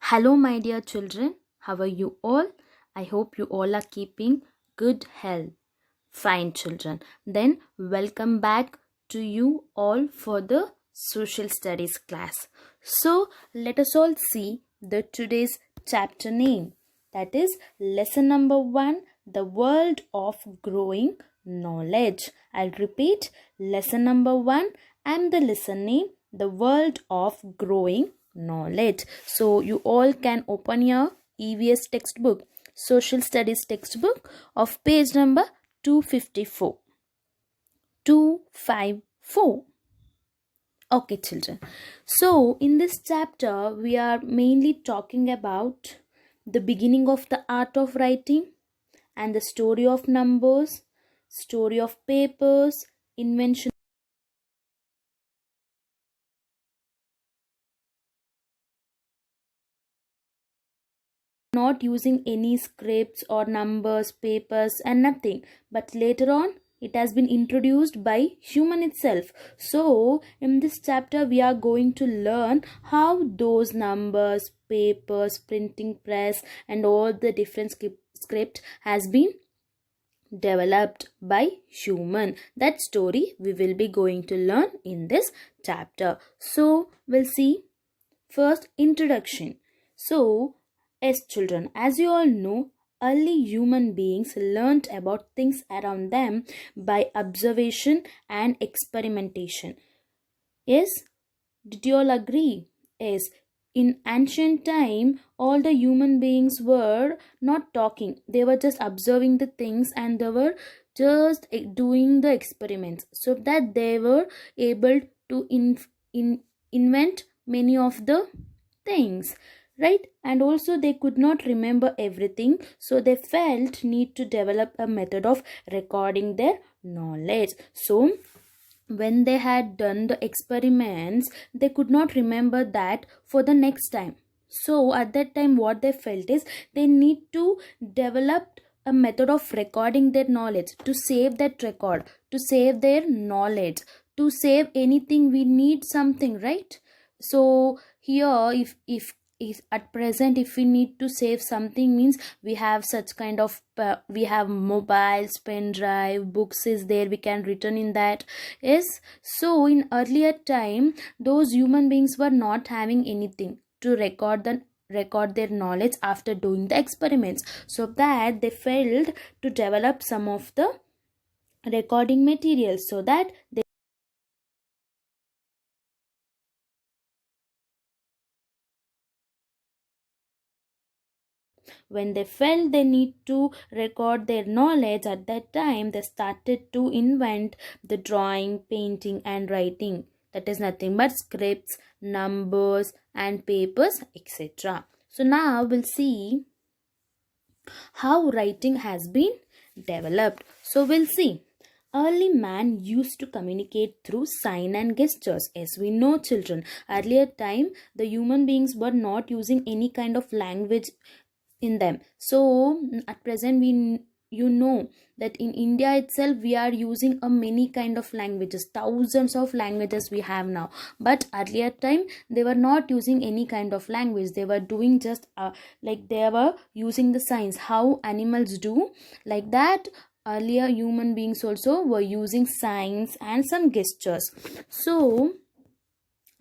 Hello, my dear children. How are you all? I hope you all are keeping good health. Fine, children. Then, welcome back to you all for the social studies class. So, let us all see the today's chapter name. That is lesson number 1, the world of growing knowledge. I'll repeat lesson number 1 and the lesson name, the world of growing knowledge. So you all can open your EVS textbook, social studies textbook of page number 254. 254. Okay, children. So in this chapter we are mainly talking about the beginning of the art of writing and the story of numbers, story of papers, invention not using any scripts or numbers, papers and nothing, but later on it has been introduced by human itself. So in this chapter we are going to learn how those numbers, papers, printing press and all the different script has been developed by human. That story we will be going to learn in this chapter. So we'll see first introduction. So as children, as you all know, early human beings learnt about things around them by observation and experimentation. Yes, did you all agree? Yes, in ancient time, all the human beings were not talking. They were just observing the things and they were just doing the experiments so that they were able to invent many of the things, right? And also they could not remember everything, so they felt need to develop a method of recording their knowledge. So when they had done the experiments, they could not remember that for the next time. So at that time what they felt is they need to develop a method of recording their knowledge, to save that record, to save their knowledge, to save anything. We need something, right? So here if at present if we need to save something, means we have such kind of we have mobiles, pen drive, books is there, we can return in that. Yes, so in earlier time those human beings were not having anything to record their knowledge after doing the experiments, so that they failed to develop some of the recording materials, so that they when they felt they need to record their knowledge, at that time they started to invent the drawing, painting and writing. That is nothing but scripts, numbers and papers, etc. So now we'll see how writing has been developed. So we'll see. Early man used to communicate through sign and gestures. As we know, children, earlier time the human beings were not using any kind of language in them. So at present we you know that in India itself we are using a many kind of languages, thousands of languages we have now. But earlier time they were not using any kind of language, they were doing just like they were using the signs, how animals do, like that. Earlier human beings also were using signs and some gestures. So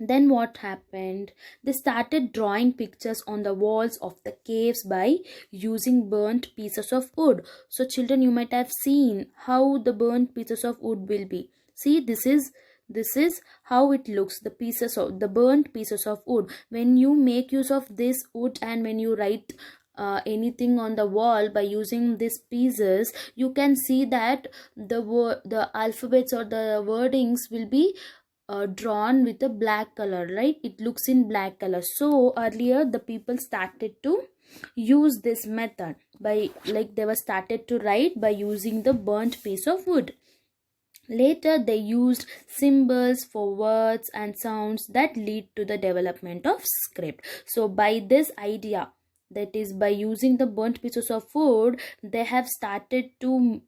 then what happened? They started drawing pictures on the walls of the caves by using burnt pieces of wood. So children, you might have seen how the burnt pieces of wood will be. See, this is how it looks, the pieces of the burnt pieces of wood. When you make use of this wood and when you write anything on the wall by using these pieces, you can see that the alphabets or the wordings will be drawn with a black color, right? It looks in black color. So earlier the people started to use this method by, like, they were started to write by using the burnt piece of wood. Later they used symbols for words and sounds that lead to the development of script. So by this idea, that is by using the burnt pieces of wood, they have started to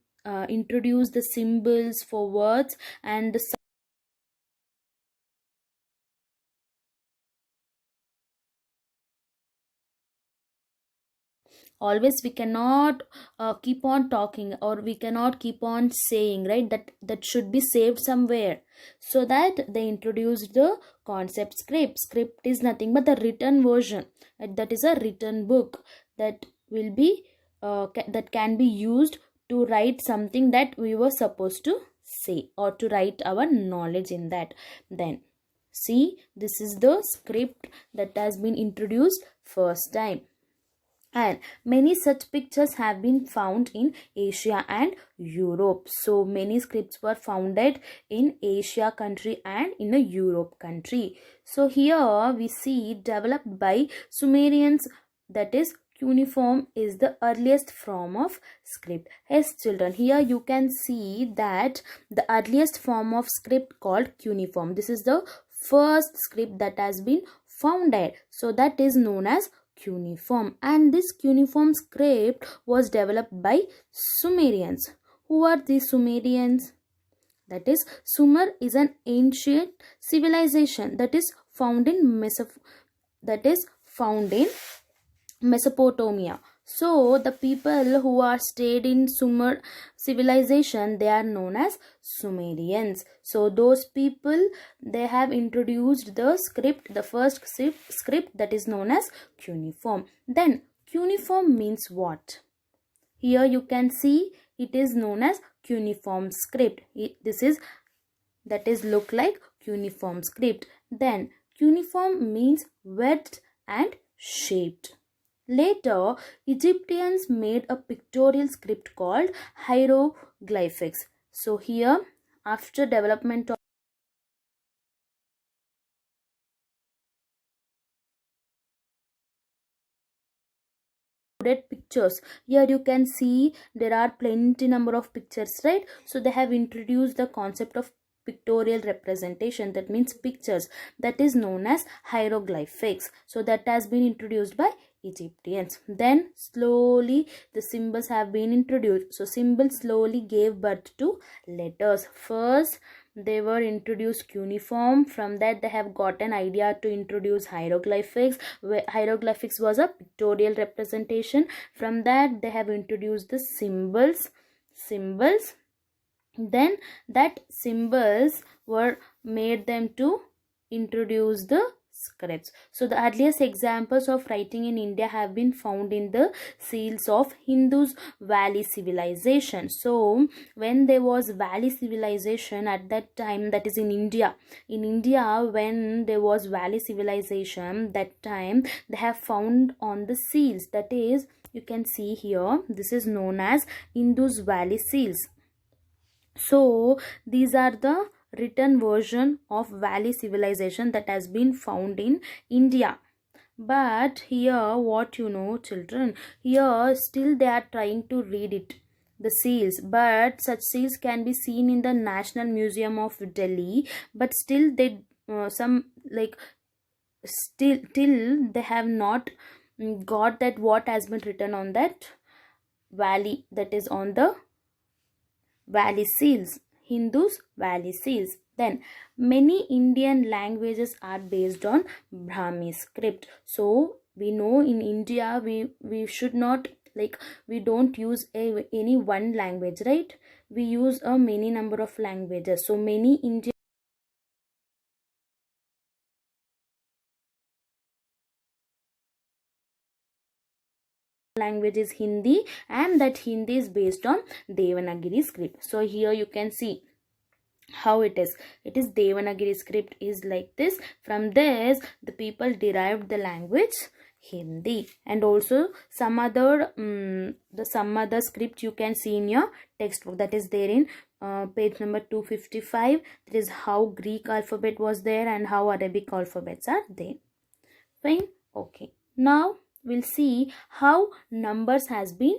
introduce the symbols for words and the always we cannot keep on talking, or we cannot keep on saying, right? That should be saved somewhere. So that they introduced the concept script. Script is nothing but the written version, that is a written book that will be that can be used to write something that we were supposed to say, or to write our knowledge in that. Then see, this is the script that has been introduced first time. And many such pictures have been found in Asia and Europe. So many scripts were founded in Asia country and in a Europe country. So here we see developed by Sumerians, that is cuneiform is the earliest form of script. Yes children, here you can see that the earliest form of script called cuneiform, this is the first script that has been founded, so that is known as cuneiform. And this cuneiform script was developed by Sumerians. Who are these Sumerians? That is, Sumer is an ancient civilization that is found in Mesopotamia. So the people who are stayed in Sumer civilization, they are known as Sumerians. So those people, they have introduced the script, the first script that is known as cuneiform. Then cuneiform means what? Here you can see it is known as cuneiform script. That is look like cuneiform script. Then cuneiform means wedged and shaped. Later, Egyptians made a pictorial script called hieroglyphics. So here, after development of pictures, here you can see there are plenty number of pictures, right? So they have introduced the concept of pictorial representation, that means pictures, that is known as hieroglyphics. So that has been introduced by Egyptians. Then slowly the symbols have been introduced. So symbols slowly gave birth to letters. First they were introduced cuneiform. From that they have got an idea to introduce hieroglyphics. Hieroglyphics was a pictorial representation. From that they have introduced the symbols. Then that symbols were made them to introduce the scripts. So the earliest examples of writing in India have been found in the seals of Hindus Valley civilization. So when there was Valley civilization at that time, that is in India, when there was Valley civilization, that time they have found on the seals, that is you can see here, this is known as Indus Valley seals. So these are the written version of Valley civilization that has been found in India. But here what you know children, here still they are trying to read it, the seals, but such seals can be seen in the National Museum of Delhi, but still they till they have not got that what has been written on that valley, that is on the Valley seals, Hindus Valley seals. Then many Indian languages are based on Brahmi script. So we know in India we should not, like, we don't use any one language, right? We use a many number of languages. So many Indian language is Hindi, and that Hindi is based on Devanagari script. So here you can see how it is Devanagari script is like this. From this the people derived the language Hindi, and also some other script you can see in your textbook, that is there in page number 255. That is how Greek alphabet was there and how Arabic alphabets are there. Fine. Okay, now we'll see how numbers has been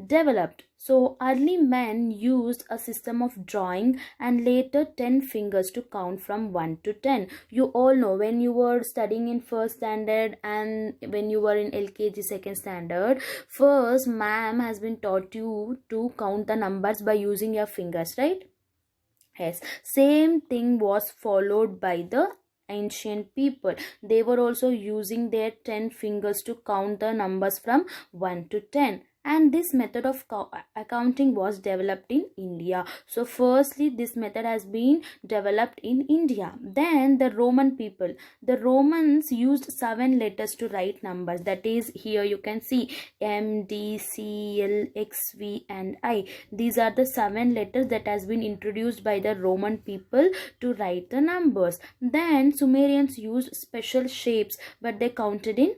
developed. So early men used a system of drawing and later 10 fingers to count from 1 to 10. You all know when you were studying in first standard and when you were in LKG second standard, first ma'am has been taught you to count the numbers by using your fingers, right? Yes, same thing was followed by the ancient people. They were also using their 10 fingers to count the numbers from 1 to 10, and this method of accounting was developed in India. So firstly, this method has been developed in India. Then the Roman people, the Romans used 7 letters to write numbers. That is, here you can see M, D, C, L, X, V and I. These are the 7 letters that has been introduced by the Roman people to write the numbers. Then Sumerians used special shapes, but they counted in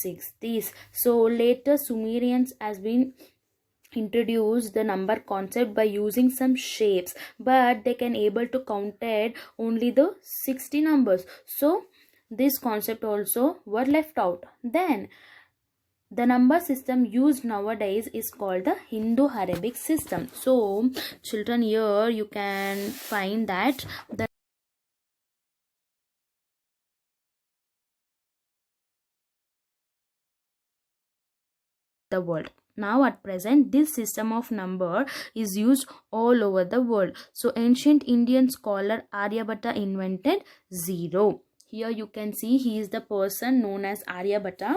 60s. So later Sumerians has been introduced the number concept by using some shapes, but they can able to counted only the 60 numbers. So this concept also were left out. Then the number system used nowadays is called the Hindu-Arabic system. So children, here you can find that the world. Now at present, this system of number is used all over the world. So ancient Indian scholar Aryabhatta invented zero. Here you can see he is the person known as Aryabhatta.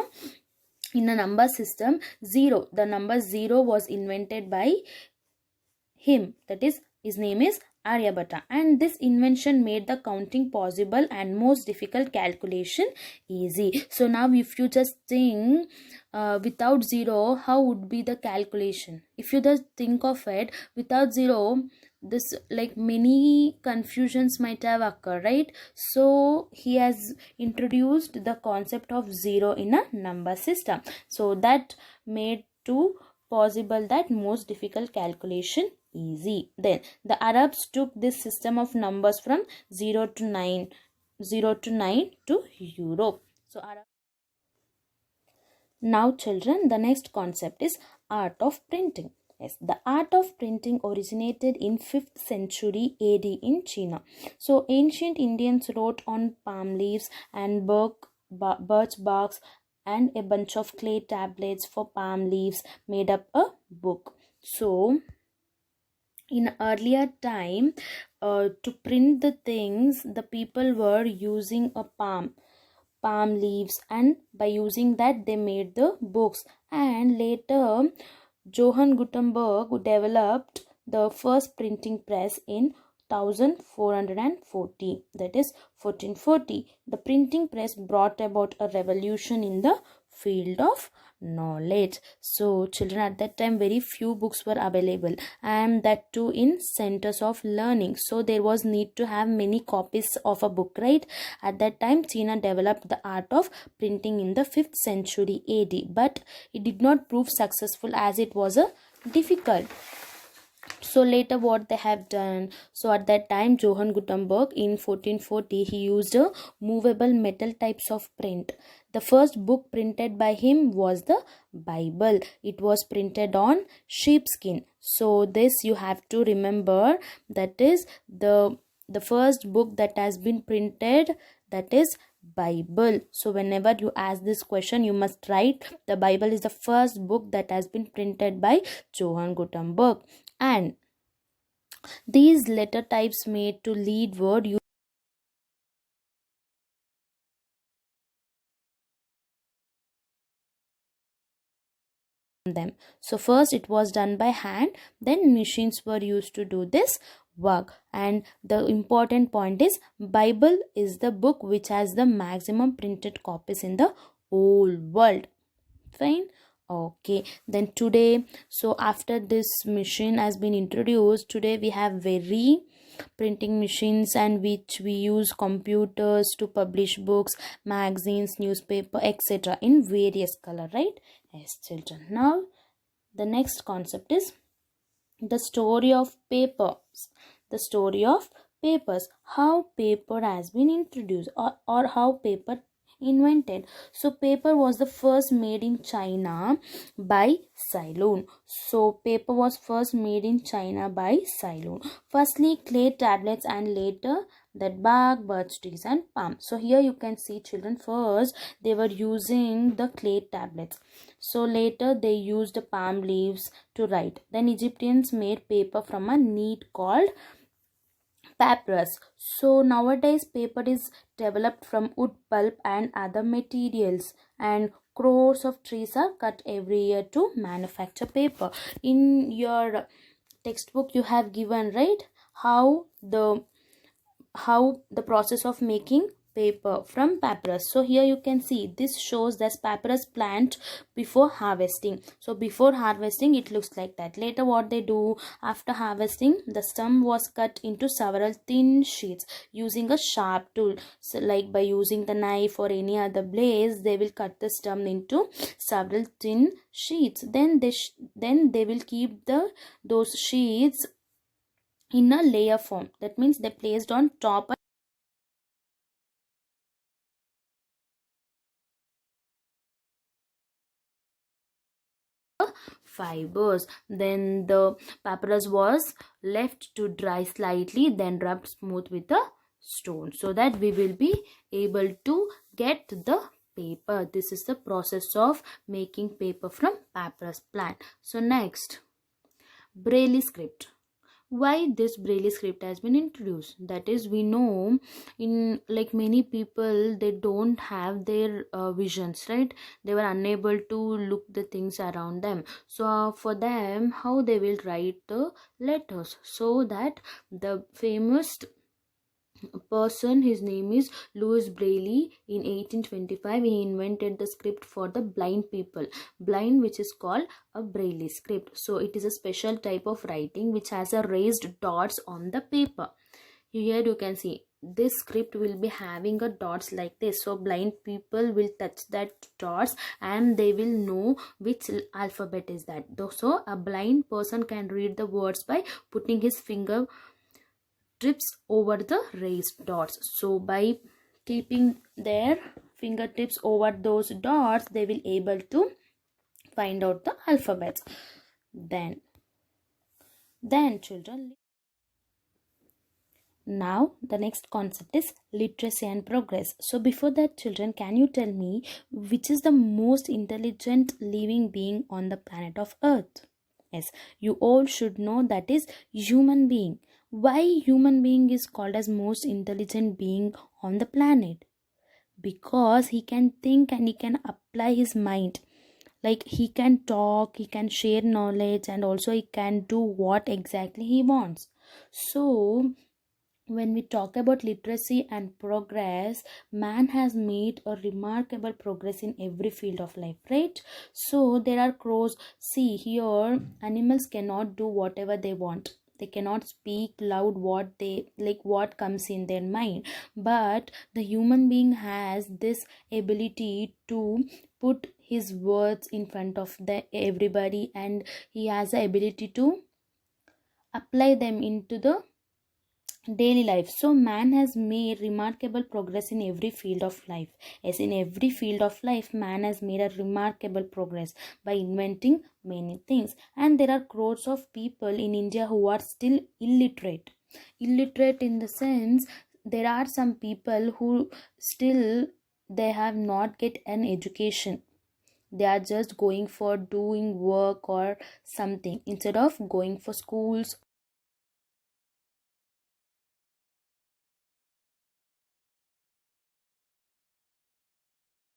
In a number system, zero, the number zero was invented by him. That is, his name is Aryabhatta, and this invention made the counting possible and most difficult calculation easy. So now if you just think without zero, how would be the calculation? If you just think of it, without zero, this like many confusions might have occurred, right? So he has introduced the concept of zero in a number system. So that made to possible that most difficult calculation easy. Then the Arabs took this system of numbers from 0 to 9 to Europe. So now children, the next concept is art of printing. Yes, the art of printing originated in 5th century AD in China. So ancient Indians wrote on palm leaves and birch barks and a bunch of clay tablets for palm leaves made up a book. So in earlier time, to print the things, the people were using a palm leaves, and by using that they made the books. And later Johann Gutenberg developed the first printing press in 1440, that is 1440. The printing press brought about a revolution in the field of knowledge. So children, at that time very few books were available, and that too in centers of learning. So there was need to have many copies of a book, right? At that time China developed the art of printing in the 5th century AD, but it did not prove successful as it was a difficult. So later what they have done, so at that time Johann Gutenberg in 1440 he used a movable metal types of print. The first book printed by him was the Bible. It was printed on sheepskin. So this you have to remember, that is the first book that has been printed, that is Bible. So whenever you ask this question, you must write the Bible is the first book that has been printed by Johann Gutenberg. And these letter types made to lead word them. So first it was done by hand, then machines were used to do this work. And the important point is, Bible is the book which has the maximum printed copies in the whole world. Fine. Okay, then today, so after this machine has been introduced, today we have very printing machines, and which we use computers to publish books, magazines, newspaper, etc. in various color, right? Yes children. Now the next concept is the story of papers. The story of papers, how paper has been introduced, or how paper invented. So paper was the first made in China by Ceylon. So paper was first made in China by Ceylon. Firstly clay tablets, and later that bark, birch trees and palm. So here you can see children, first they were using the clay tablets. So later they used palm leaves to write. Then Egyptians made paper from a need called Papyrus. So nowadays paper is developed from wood pulp and other materials, and crores of trees are cut every year to manufacture paper. In your textbook you have given, right, how the process of making paper from papyrus. So here you can see this shows that papyrus plant before harvesting. So before harvesting it looks like that. Later what they do, after harvesting the stem was cut into several thin sheets using a sharp tool. So like by using the knife or any other blades, they will cut the stem into several thin sheets. Then they will keep those sheets in a layer form. That means they placed on top fibers. Then the papyrus was left to dry slightly, then rubbed smooth with a stone, so that we will be able to get the paper. This is the process of making paper from papyrus plant. So next, Braille script. Why this Braille script has been introduced? That is, we know in like many people, they don't have their visions, right? They were unable to look the things around them. So for them, how they will write the letters? So that the famous person, his name is Louis Braille. In 1825 he invented the script for the blind people, which is called a Braille script. So it is a special type of writing which has a raised dots on the paper. Here you can see this script will be having a dots like this. So blind people will touch that dots and they will know which alphabet is that. So a blind person can read the words by putting his finger tips over the raised dots. So by keeping their fingertips over those dots, they will able to find out the alphabets. Then children, now the next concept is literacy and progress. So before that, children, can you tell me which is the most intelligent living being on the planet of Earth? Yes, you all should know that is human being. Why human being is called as most intelligent being on the planet? Because he can think and he can apply his mind. Like he can talk, he can share knowledge, and also he can do what exactly he wants. So when we talk about literacy and progress, man has made a remarkable progress in every field of life, right? So there are crows. See here, animals cannot do whatever they want. They cannot speak loud what they like, what comes in their mind. But the human being has this ability to put his words in front of everybody, and he has the ability to apply them into the daily life. So man has made remarkable progress in every field of life. As in every field of life, man has made a remarkable progress by inventing many things. And there are crores of people in India who are still illiterate. Illiterate in the sense, there are some people who still they have not get an education. They are just going for doing work or something instead of going for schools.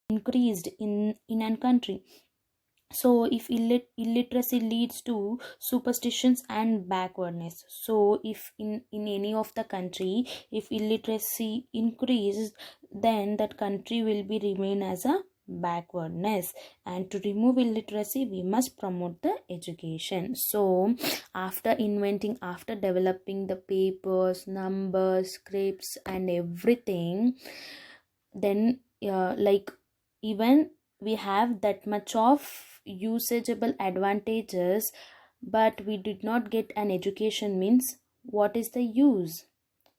Increased in a country. So if illiteracy leads to superstitions and backwardness, so if in any of the country, if illiteracy increases, then that country will be remain as a backwardness. And to remove illiteracy, we must promote the education. So after developing the papers, numbers, scripts and everything, then like even we have that much of usageable advantages, but we did not get an education, means what is the use?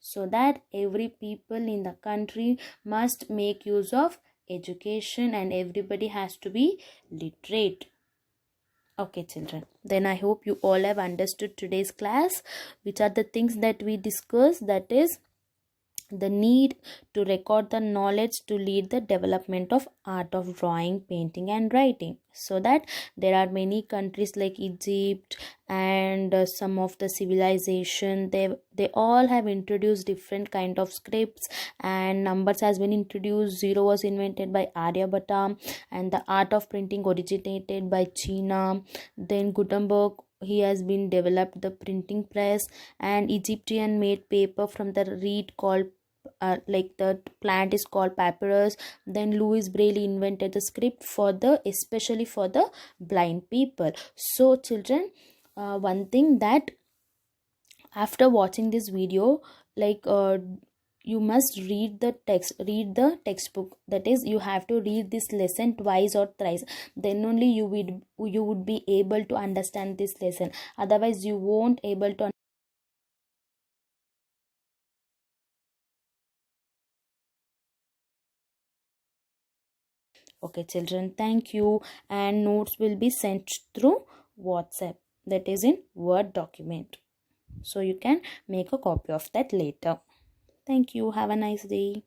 So that every people in the country must make use of education and everybody has to be literate. Okay children, then I hope you all have understood today's class, which are the things that we discussed. That is the need to record the knowledge to lead the development of art of drawing, painting and writing. So that there are many countries like Egypt and some of the civilization, they all have introduced different kind of scripts, and numbers has been introduced. Zero was invented by Aryabhatta, and the art of printing originated by China. Then Gutenberg, he has been developed the printing press, and Egyptian made paper from the reed called like the plant is called papyrus. Then Louis Braille invented the script for the, especially for the blind people. So children, one thing that after watching this video, like you must read the text, read the textbook. That is, you have to read this lesson twice or thrice, then only you would be able to understand this lesson. Otherwise you won't able to. Okay children, thank you. And notes will be sent through WhatsApp, that is in Word document, so you can make a copy of that later. Thank you, have a nice day.